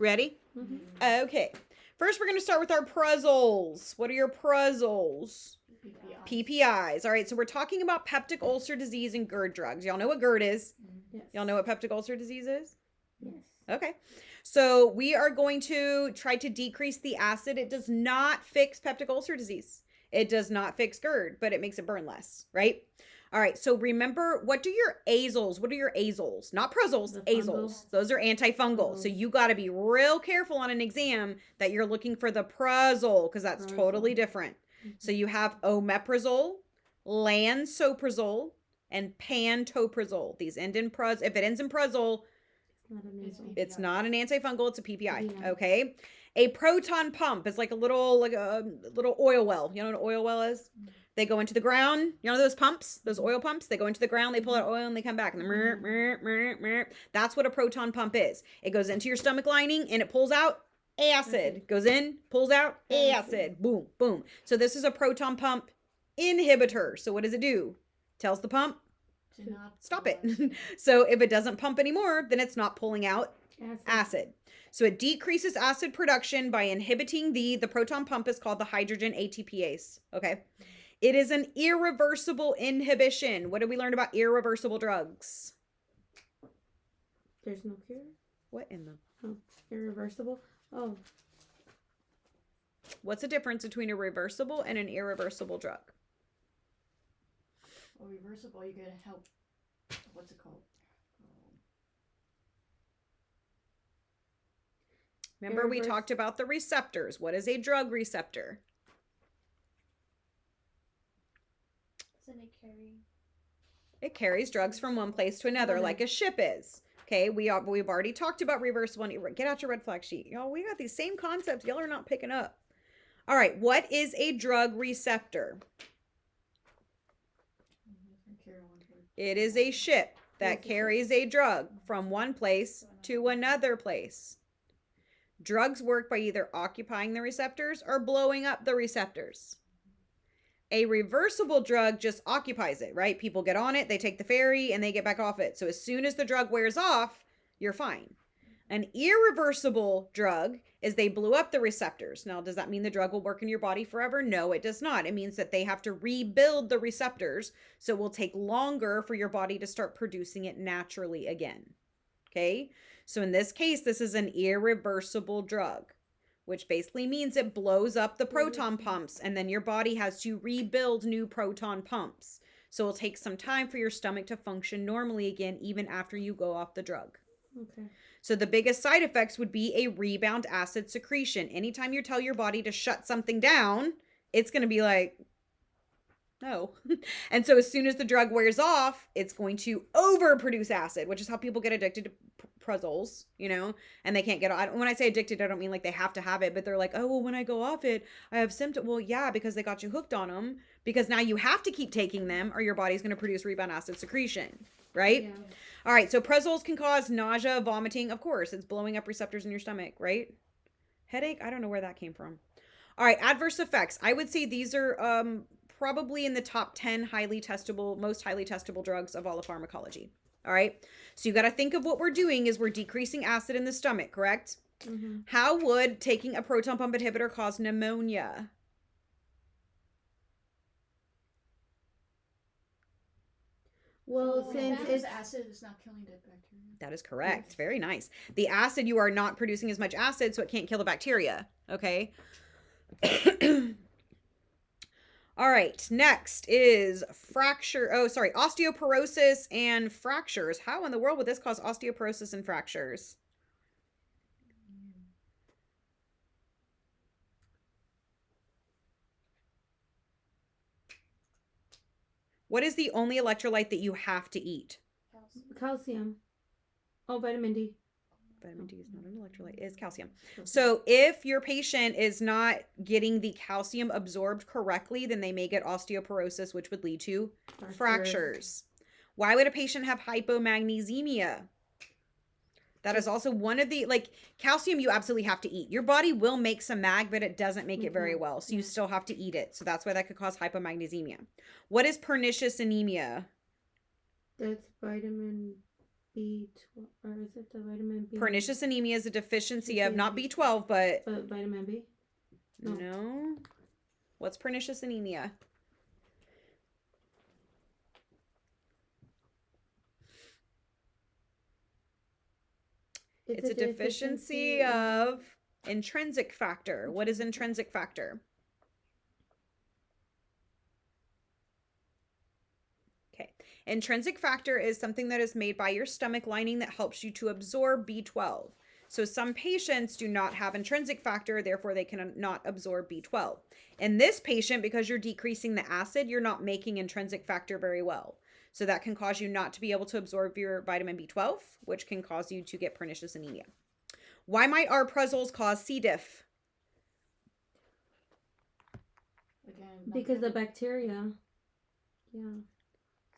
Ready? Okay. First, we're going to start with our prazoles. What are your prazoles? PPIs. All right, so we're talking about peptic ulcer disease and GERD drugs. Y'all know what GERD is? Yes. Y'all know what peptic ulcer disease is? Yes. Okay. So we are going to try to decrease the acid. It does not fix peptic ulcer disease. It does not fix GERD, but it makes it burn less, right? All right, so remember, what are your azoles? Not prazoles, azoles. Those are antifungal. So you got to be real careful on an exam that you're looking for the prazole because that's totally different. So you have omeprazole, lansoprazole, and pantoprazole. These end in praz. If it ends in prazole, it's not an antifungal, it's a PPI. Okay. A proton pump is like a little oil well. You know what an oil well is? They go into the ground. You know those pumps, those oil pumps? They go into the ground, they pull out oil, and they come back. And that's what a proton pump is. It goes into your stomach lining, and it pulls out acid. Goes in, pulls out acid. Boom, boom. So this is a proton pump inhibitor. So what does it do? Tells the pump, stop it. So if it doesn't pump anymore, then it's not pulling out acid. So it decreases acid production by inhibiting the proton pump is called the hydrogen ATPase. Okay. It is an irreversible inhibition. What did we learn about irreversible drugs? There's no cure. What in the? Oh, irreversible. Oh. What's the difference between a reversible and an irreversible drug? Well, reversible, you gotta help. What's it called? Remember, we talked about the receptors. What is a drug receptor? Doesn't it carry? It carries drugs from one place to another, like a ship is. Okay, we've already talked about reversible. Get out your red flag sheet. Y'all, we got these same concepts. Y'all are not picking up. All right, what is a drug receptor? It is a ship that carries a drug from one place to another place. Drugs work by either occupying the receptors or blowing up the receptors. A reversible drug just occupies it, right? People get on it, they take the ferry, and they get back off it. So as soon as the drug wears off, you're fine. An irreversible drug is they blew up the receptors. Now, does that mean the drug will work in your body forever? No, it does not. It means that they have to rebuild the receptors, so it will take longer for your body to start producing it naturally again. Okay? So in this case, this is an irreversible drug, which basically means it blows up the proton pumps, and then your body has to rebuild new proton pumps. So it'll take some time for your stomach to function normally again, even after you go off the drug. Okay. So the biggest side effects would be a rebound acid secretion. Anytime you tell your body to shut something down, it's going to be like, no. And so as soon as the drug wears off, it's going to overproduce acid, which is how people get addicted to prazoles, you know, and they can't get off. When I say addicted, I don't mean like they have to have it, but they're like, oh, well, when I go off it, I have symptoms. Well, yeah, because they got you hooked on them, because now you have to keep taking them or your body's going to produce rebound acid secretion, right? Yeah. All right, so prazoles can cause nausea, vomiting. Of course, it's blowing up receptors in your stomach, right? Headache? I don't know where that came from. All right, adverse effects. I would say these are probably in the top 10 most highly testable drugs of all of pharmacology. All right, so you got to think of what we're doing is we're decreasing acid in the stomach, correct? Mm-hmm. How would taking a proton pump inhibitor cause pneumonia? Well, since it's acid, it's not killing the bacteria. That is correct. Very nice. The acid, you are not producing as much acid, so it can't kill the bacteria. Okay. All right. Next is osteoporosis and fractures. How in the world would this cause osteoporosis and fractures? What is the only electrolyte that you have to eat? calcium. Oh, vitamin D. Vitamin D is not an electrolyte, it is calcium. So if your patient is not getting the calcium absorbed correctly, then they may get osteoporosis, which would lead to fractures. Why would a patient have hypomagnesemia? That is also one of the, calcium you absolutely have to eat. Your body will make some mag, but it doesn't make it very well. So you still have to eat it. So that's why that could cause hypomagnesemia. What is pernicious anemia? That's vitamin B12, or is it the vitamin B? Pernicious anemia is a deficiency of not B12, but Vitamin B? No. no. What's pernicious anemia? It's a deficiency of intrinsic factor. What is intrinsic factor? Okay. Intrinsic factor is something that is made by your stomach lining that helps you to absorb B12. So some patients do not have intrinsic factor, therefore they cannot absorb B12. In this patient, because you're decreasing the acid, you're not making intrinsic factor very well. So that can cause you not to be able to absorb your vitamin B12, which can cause you to get pernicious anemia. Why might arprazoles cause C. diff? Again, Because the bacteria. Yeah.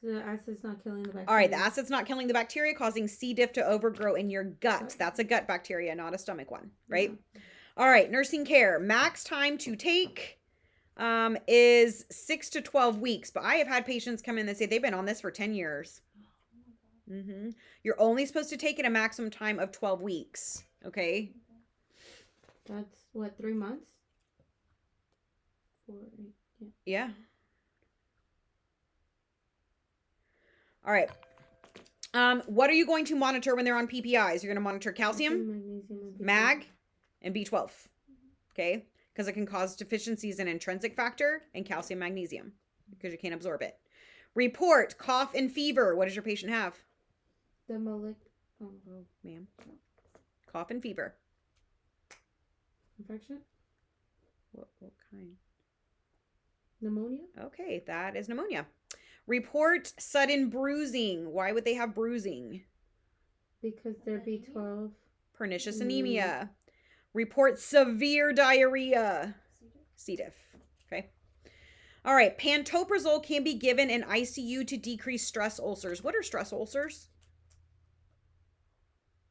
The acid's not killing the bacteria. All right, the acid's not killing the bacteria, causing C. diff to overgrow in your gut. That's a gut bacteria, not a stomach one, right? Yeah. All right, nursing care. Max time to take is 6 to 12 weeks. But I have had patients come in that say they've been on this for 10 years. Mm-hmm. You're only supposed to take it a maximum time of 12 weeks, okay? That's what, 3 months? 4, 8, yeah. Yeah. All right. What are you going to monitor when they're on PPIs? You're going to monitor calcium, magnesium, mag, and B12. Okay? Because it can cause deficiencies in intrinsic factor and calcium, magnesium, because you can't absorb it. Report cough and fever. What does your patient have? The Oh, ma'am. Cough and fever. infection? What kind? Pneumonia? Okay, that is pneumonia. Report sudden bruising. Why would they have bruising? Because they're B12. Pernicious anemia. Report severe diarrhea. C. diff. Okay. All right. Pantoprazole can be given in ICU to decrease stress ulcers. What are stress ulcers?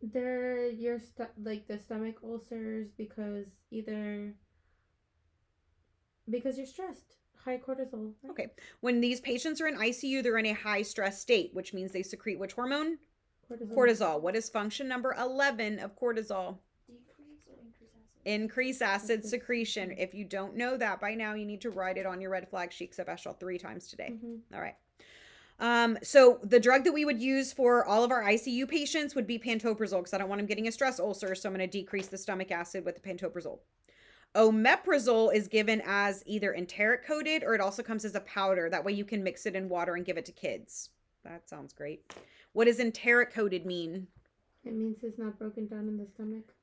They're like the stomach ulcers because you're stressed. High cortisol. Right? Okay. When these patients are in ICU, they're in a high stress state, which means they secrete which hormone? Cortisol. What is function number 11 of cortisol? Decrease or increase acid? Increase acid secretion. If you don't know that by now, you need to write it on your red flag sheet because I've asked y'all 3 times today. Mm-hmm. All right. So the drug that we would use for all of our ICU patients would be pantoprazole because I don't want them getting a stress ulcer. So I'm going to decrease the stomach acid with the pantoprazole. Omeprazole is given as either enteric coated or it also comes as a powder. That way you can mix it in water and give it to kids. That sounds great. What does enteric coated mean? It means it's not broken down in the stomach.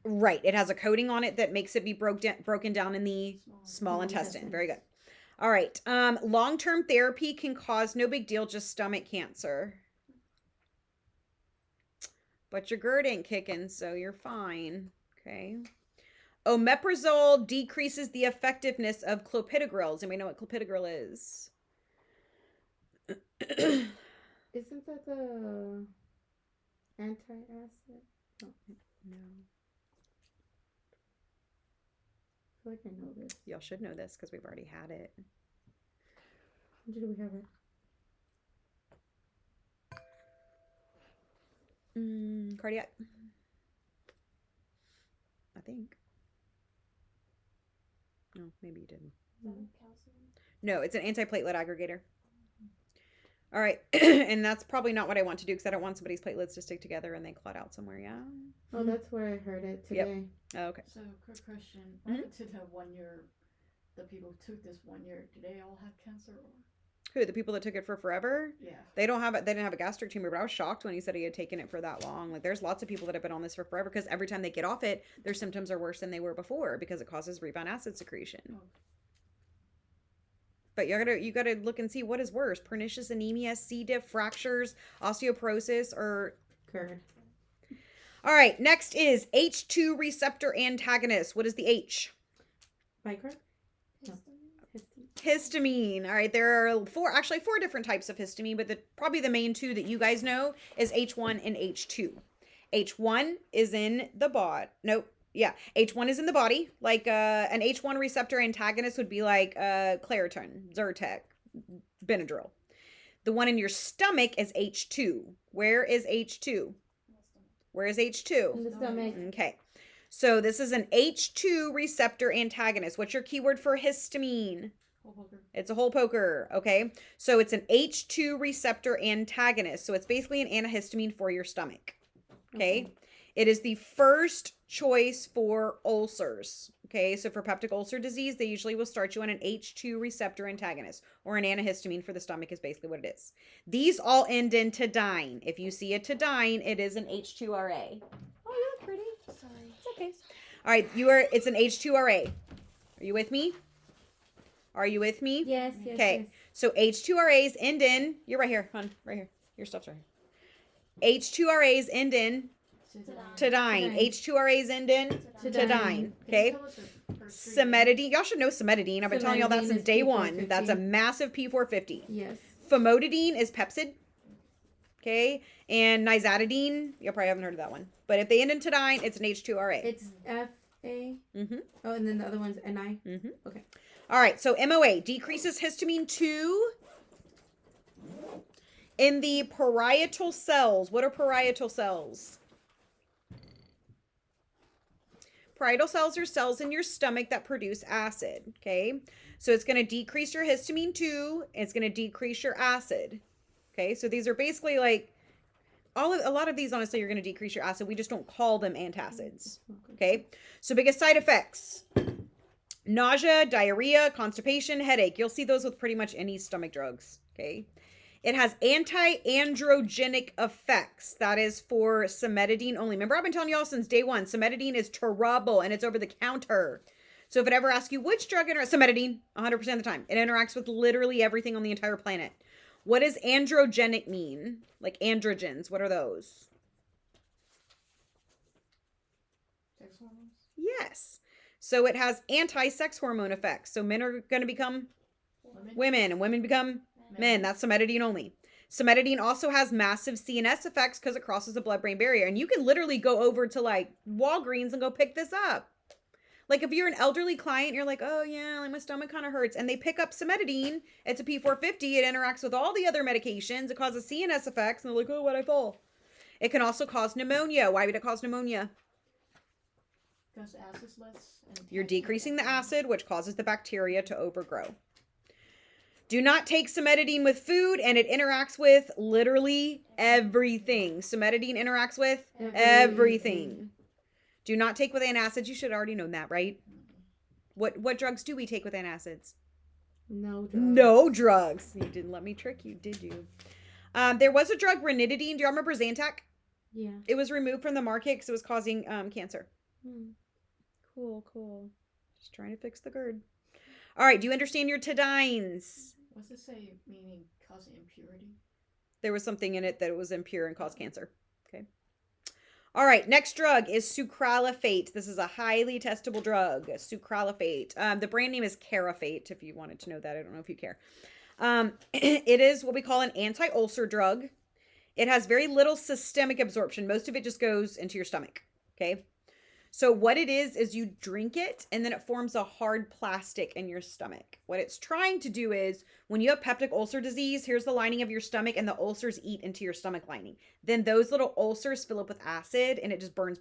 Right. It has a coating on it that makes it be broken down in the small intestine. Very good. All right. Long-term therapy can cause no big deal, just stomach cancer. But your GERD ain't kicking, so you're fine. Okay. Omeprazole decreases the effectiveness of clopidogrel. Anybody know what clopidogrel is? Isn't that the anti-acid? No. I feel like I know this. Y'all should know this because we've already had it. When did we have it? Cardiac. I think. No, maybe you didn't. Calcium. No, it's an antiplatelet aggregator. All right. And that's probably not what I want to do because I don't want somebody's platelets to stick together and they clot out somewhere. Yeah. Oh, that's where I heard it today. Oh, okay. So, quick question. What happened to the 1 year, the people who took this 1 year, do they all have cancer? Or? Who, the people that took it for forever? Yeah. They don't have it. They didn't have a gastric tumor, but I was shocked when he said he had taken it for that long. Like, there's lots of people that have been on this for forever because every time they get off it, their symptoms are worse than they were before because it causes rebound acid secretion. Oh. But you gotta look and see what is worse: pernicious anemia, C. diff, fractures, osteoporosis, or GERD. All right. Next is H2 receptor antagonists. What is the H? Bicar? Histamine. All right, there are four different types of histamine, but probably the main 2 that you guys know is H1 and H2. H1 is in the body. Nope. Yeah, H1 is in the body. Like an H1 receptor antagonist would be like Claritin, Zyrtec, Benadryl. The one in your stomach is H2. Where is H2? Where is H2? In the stomach. Okay. So this is an H2 receptor antagonist. What's your keyword for histamine? Whole poker. It's a whole poker, okay? So it's an H2 receptor antagonist. So it's basically an antihistamine for your stomach, okay? It is the first choice for ulcers, okay? So for peptic ulcer disease, they usually will start you on an H2 receptor antagonist, or an antihistamine for the stomach is basically what it is. These all end in tadine. If you see a tadine, it is an H2RA. Oh, you look pretty. Sorry. It's okay. All right, it's an H2RA. Are you with me? Are you with me? Yes, yes, Okay. yes. So H2RAs end in, you're right here, hon, right here. Your stuff's right here. H2RAs end in tadine. Tadine. H2RAs end in Tadine. tadine. Can you Okay. tell us the first three Cimetidine. Y'all should know cimetidine. I've been telling y'all that Cimetidine since is day P450. one. That's a massive P450. Yes. Famotidine is Pepcid. Okay. And nizatidine, you probably haven't heard of that one. But if they end in tadine, it's an H2RA. It's FA. Mm-hmm. Oh, and then the other one's NI. Mm-hmm. Okay. All right, so MOA decreases histamine 2 in the parietal cells. What are parietal cells? Parietal cells are cells in your stomach that produce acid, okay? So it's going to decrease your histamine 2, it's going to decrease your acid. Okay? So these are basically like a lot of these honestly are going to decrease your acid. We just don't call them antacids. Okay? So biggest side effects: nausea, diarrhea, constipation, headache. You'll see those with pretty much any stomach drugs, okay? It has anti-androgenic effects. That is for cimetidine only. Remember, I've been telling y'all since day one, cimetidine is terrible and it's over the counter. So if it ever asks you which drug interacts, cimetidine, 100% of the time. It interacts with literally everything on the entire planet. What does androgenic mean? Like androgens, what are those? Sex hormones? Yes. So it has anti-sex hormone effects. So men are going to become women and women become men. That's cimetidine only. Cimetidine also has massive CNS effects because it crosses the blood-brain barrier. And you can literally go over to like Walgreens and go pick this up. Like if you're an elderly client, you're like, oh yeah, like my stomach kind of hurts. And they pick up cimetidine. It's a P450. It interacts with all the other medications. It causes CNS effects. And they're like, oh, what'd I fall? It can also cause pneumonia. Why would it cause pneumonia? Because acid's less. And You're decreasing the acid, which causes the bacteria to overgrow. Do not take cimetidine with food, and it interacts with literally everything. Cimetidine interacts with everything. Do not take with antacids. You should already know that, right? What drugs do we take with antacids? No drugs. No drugs. You didn't let me trick you, did you? There was a drug, ranitidine. Do y'all remember Zantac? Yeah. It was removed from the market because it was causing cancer. Hmm. Cool. Just trying to fix the GERD. All right, do you understand your tadines? What's this say meaning causing impurity? There was something in it that it was impure and caused cancer. Okay. All right, next drug is sucralfate. This is a highly testable drug, sucralfate. The brand name is Carafate, if you wanted to know that. I don't know if you care. It is what we call an anti-ulcer drug. It has very little systemic absorption. Most of it just goes into your stomach, okay? So what it is you drink it and then it forms a hard plastic in your stomach. What it's trying to do is when you have peptic ulcer disease, here's the lining of your stomach and the ulcers eat into your stomach lining. Then those little ulcers fill up with acid and it just burns.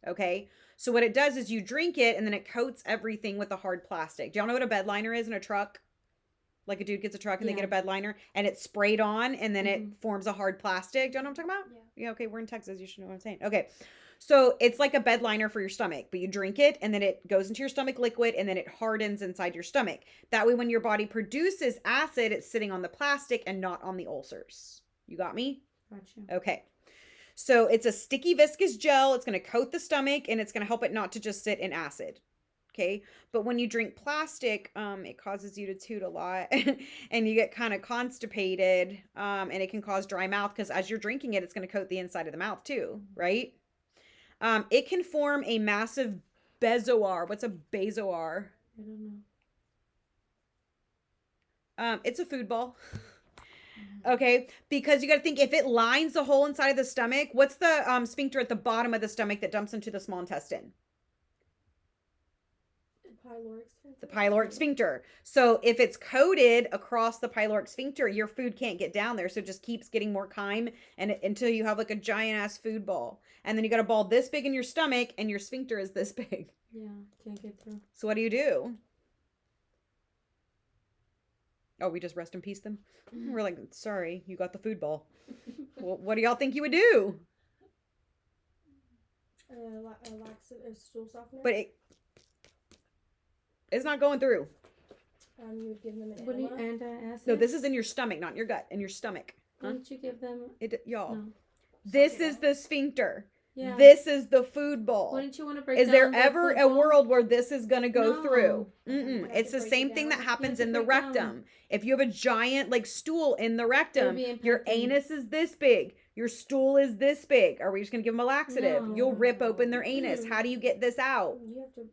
Okay. So what it does is you drink it and then it coats everything with a hard plastic. Do y'all know what a bed liner is in a truck? Like a dude gets a truck and they get a bed liner and it's sprayed on and then it forms a hard plastic. Do y'all know what I'm talking about? Yeah. Okay. We're in Texas. You should know what I'm saying. Okay. So it's like a bed liner for your stomach, but you drink it and then it goes into your stomach liquid and then it hardens inside your stomach. That way, when your body produces acid, it's sitting on the plastic and not on the ulcers. You got me? Gotcha. Okay. So it's a sticky viscous gel. It's going to coat the stomach and it's going to help it not to just sit in acid. Okay. But when you drink plastic, it causes you to toot a lot and you get kind of constipated. And it can cause dry mouth because as you're drinking it, it's going to coat the inside of the mouth too, right? It can form a massive bezoar. What's a bezoar? I don't know. It's a food ball. Okay, because you got to think if it lines the whole inside of the stomach, what's the sphincter at the bottom of the stomach that dumps into the small intestine? pyloric sphincter. The pyloric sphincter. So if it's coated across the pyloric sphincter, your food can't get down there. So it just keeps getting more chyme until you have like a giant ass food ball. And then you got a ball this big in your stomach and your sphincter is this big. Yeah, can't get through. So what do? Oh, we just rest in peace them? We're like, sorry, you got the food ball. Well, what do y'all think you would do? Stool softener. But it's not going through. You would give them an What do you, enema. antacid? No, this is in your stomach, not in your gut. In your stomach. Huh? Wouldn't you give them? Y'all. No. This is the sphincter. Yeah. This is the food ball. Wouldn't you want to break Is there down the ever food a ball? world where this is going to go No. through? You have It's to the break same it thing down. that You happens have in to the break down. rectum. If you have a giant like stool in the rectum, be your impacted. anus is this big. Your stool is this big. Are we just going to give them a laxative? No. You'll rip open their anus. How do you get this out? You have to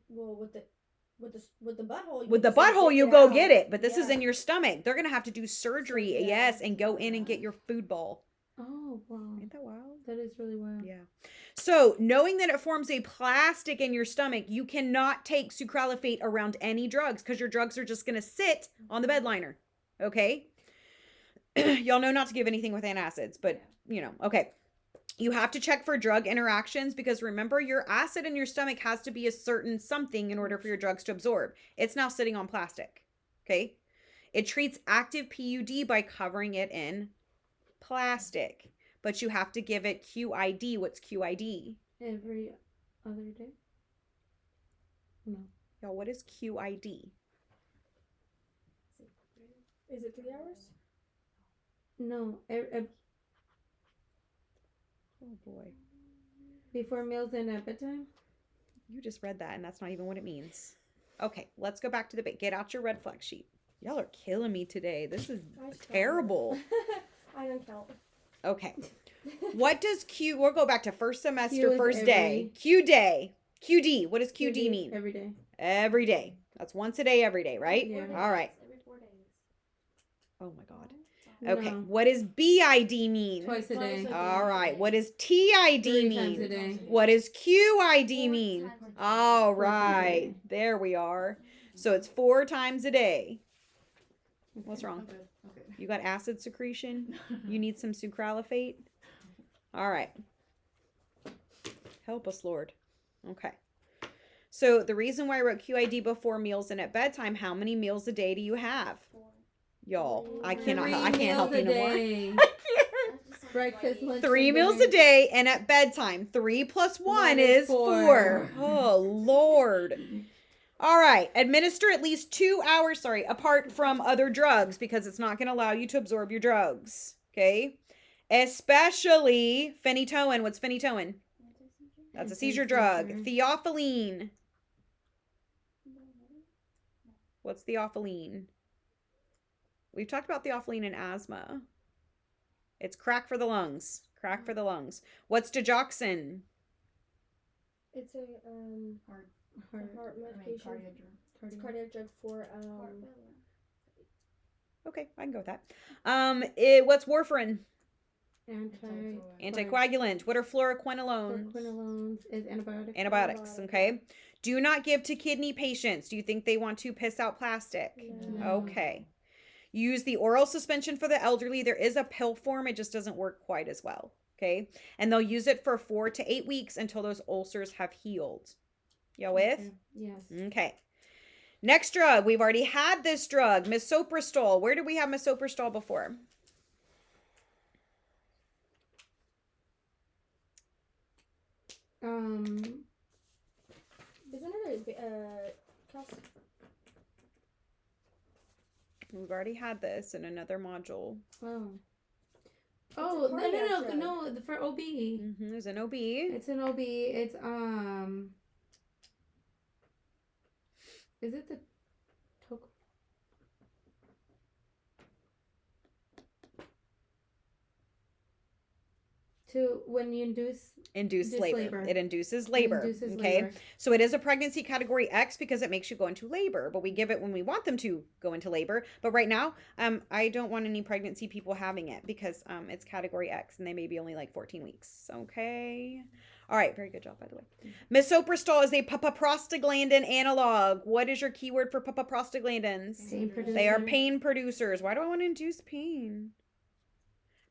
with the butthole. With the just, like, butthole, take you it go out. get it. But this is Yeah. in your stomach. They're going to have to do surgery, Yeah. yes, and go in and get your food ball. Oh wow, Ain't that wild? that is really wild. Yeah. So, knowing that it forms a plastic in your stomach, you cannot take sucralfate around any drugs because your drugs are just going to sit on the bed liner. Okay? Y'all know not to give anything with antacids, but okay. You have to check for drug interactions because remember, your acid in your stomach has to be a certain something in order for your drugs to absorb. It's now sitting on plastic. Okay? It treats active PUD by covering it in plastic, but you have to give it QID. What's QID? Every other day. No. Y'all, what is QID? Is it 3 hours? No. Oh boy. Before meals and at bedtime. You just read that and that's not even what it means. Okay, let's go back to the bit. Get out your red flag sheet. Y'all are killing me today. This is I just terrible. I don't count. Okay. What does we'll go back to first Q semester, is first every- day. Q day. QD. What does QD mean? Every day. Every day. That's once a day, every day, right? Yeah. All right. Every 4 days. Oh my God. No. Okay. What does BID mean? Twice a day. Twice a All day. right. What does TID 3 mean? times a day. What does QID 4 mean? times a day. All 4 times a right. day. There we are. So it's 4 times a day. What's I'm wrong? good. Okay. You got acid secretion? You need some sucralfate? All right. Help us, Lord. Okay. So the reason why I wrote QID before meals and at bedtime, how many meals a day do you have? 4. Y'all, I Three cannot, 3 I can't help you meals no a more. day. Breakfast, lunch, 3 and meals a dinner. day and at bedtime. 3 plus 1 One is is 4. four. Oh, Lord. All right. Administer at least 2 hours, apart from other drugs because it's not going to allow you to absorb your drugs. Okay. Especially phenytoin. What's phenytoin? That's a seizure drug. Theophylline. What's theophylline? We've talked about theophylline in asthma. It's crack for the lungs. Crack for the lungs. What's digoxin? It's a Heart, heart I mean, medication. cardiac drug. It's cardiac drug for Okay, I can go with that. What's warfarin? Anticoagulant. What are fluoroquinolones? Fluoroquinolones is antibiotics. Antibiotics, okay. Do not give to kidney patients. Do you think they want to piss out plastic? No. Okay. Use the oral suspension for the elderly. There is a pill form. It just doesn't work quite as well, okay? And they'll use it for 4 to 8 weeks until those ulcers have healed. Y'all with? Okay. Yes. Okay. Next drug. We've already had this drug, misoprostol. Where did we have misoprostol before? Isn't it calcium? We've already had this in another module. Oh. a Oh, cardiac drug. no, for OB. There's an OB. It's an OB. It's is it the toc? to when you induce Induced labor. It induces it labor. induces Okay. labor. So it is a pregnancy category X because it makes you go into labor, but we give it when we want them to go into labor. But right now, I don't want any pregnancy people having it because it's category X and they may be only like 14 weeks. Okay. All right. Very good job, by the way. Misoprostol is a prostaglandin analog. What is your keyword for prostaglandins? Pain They are producer. pain producers. Why do I want to induce pain?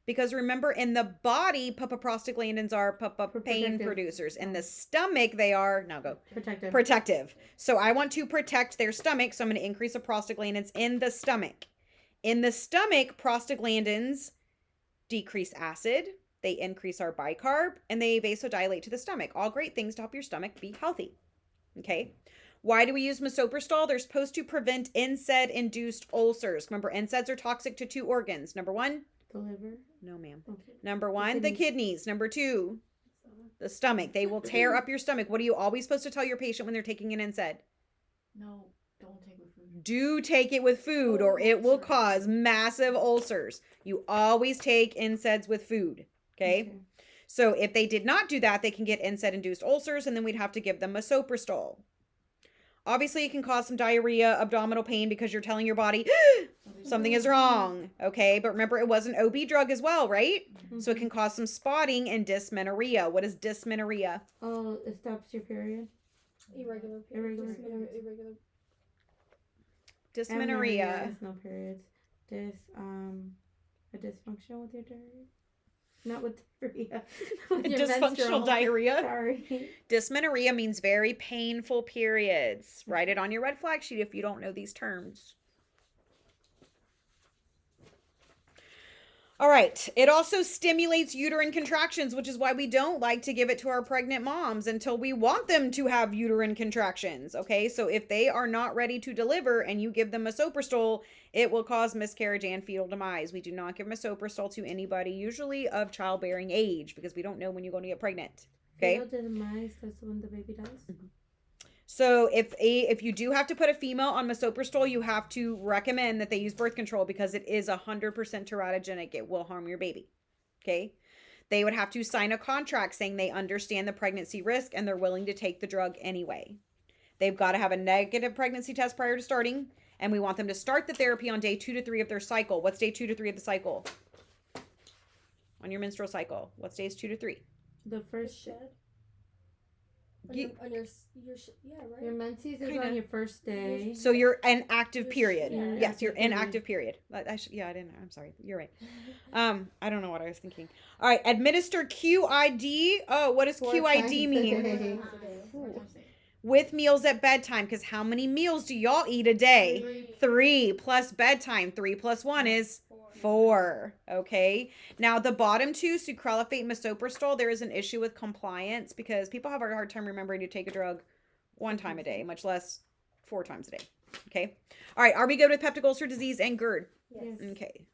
Because remember, in the body, prostaglandins are pain Protective. producers. In the stomach, they are, now go, Protective. protective. So I want to protect their stomach, so I'm going to increase the prostaglandins in the stomach. In the stomach, prostaglandins decrease acid, they increase our bicarb, and they vasodilate to the stomach. All great things to help your stomach be healthy. Okay. Why do we use misoprostol? They're supposed to prevent NSAID-induced ulcers. Remember, NSAIDs are toxic to 2 organs. Number 1, The liver. no, ma'am. Okay. Number 1, the kidneys. Number 2, the stomach. They will tear up your stomach. What are you always supposed to tell your patient when they're taking an NSAID? No, don't take with food. Do take it with food or it will cause massive ulcers. You always take NSAIDs with food. Okay? So if they did not do that, they can get NSAID-induced ulcers, and then we'd have to give them misoprostol. Obviously, it can cause some diarrhea, abdominal pain because you're telling your body something is wrong. Okay, but remember, it was an OB drug as well, right? So it can cause some spotting and dysmenorrhea. What is dysmenorrhea? Oh, it stops your period. Irregular Irregular periods. periods. Dysmenorrhea. Amenorrhea is no periods. A dysfunction with your diarrhea. Not with diarrhea. With your Dysfunctional menstrual. diarrhea. Sorry. Dysmenorrhea means very painful periods. Write it on your red flag sheet if you don't know these terms. All right. It also stimulates uterine contractions, which is why we don't like to give it to our pregnant moms until we want them to have uterine contractions. Okay. So if they are not ready to deliver and you give them misoprostol, it will cause miscarriage and fetal demise. We do not give misoprostol to anybody, usually of childbearing age, because we don't know when you're going to get pregnant. Okay. Fetal demise, that's when the baby dies. So if you do have to put a female on misoprostol, you have to recommend that they use birth control because it is 100% teratogenic. It will harm your baby. Okay. They would have to sign a contract saying they understand the pregnancy risk and they're willing to take the drug anyway. They've got to have a negative pregnancy test prior to starting, and we want them to start the therapy on day 2 to 3 of their cycle. What's day 2 to 3 of the cycle? On your menstrual cycle. What's days 2 to 3? The The first shed. Ye- On your yeah, right. Your menses is Kinda. on your first day. So you're in active Your period. yeah. Yes, you're in Active active period. I didn't. I'm sorry. You're right. I don't know what I was thinking. All right, administer QID. Oh, what does 4 QID times a mean? day. With meals at bedtime, because how many meals do y'all eat a day? 3 plus bedtime. 3 plus 1 is 4. Okay. Now the bottom 2, sucralfate, misoprostol, there is an issue with compliance because people have a hard time remembering to take a drug 1 time a day, much less 4 times a day. Okay. All right. Are we good with peptic ulcer disease and GERD? Yes. Okay.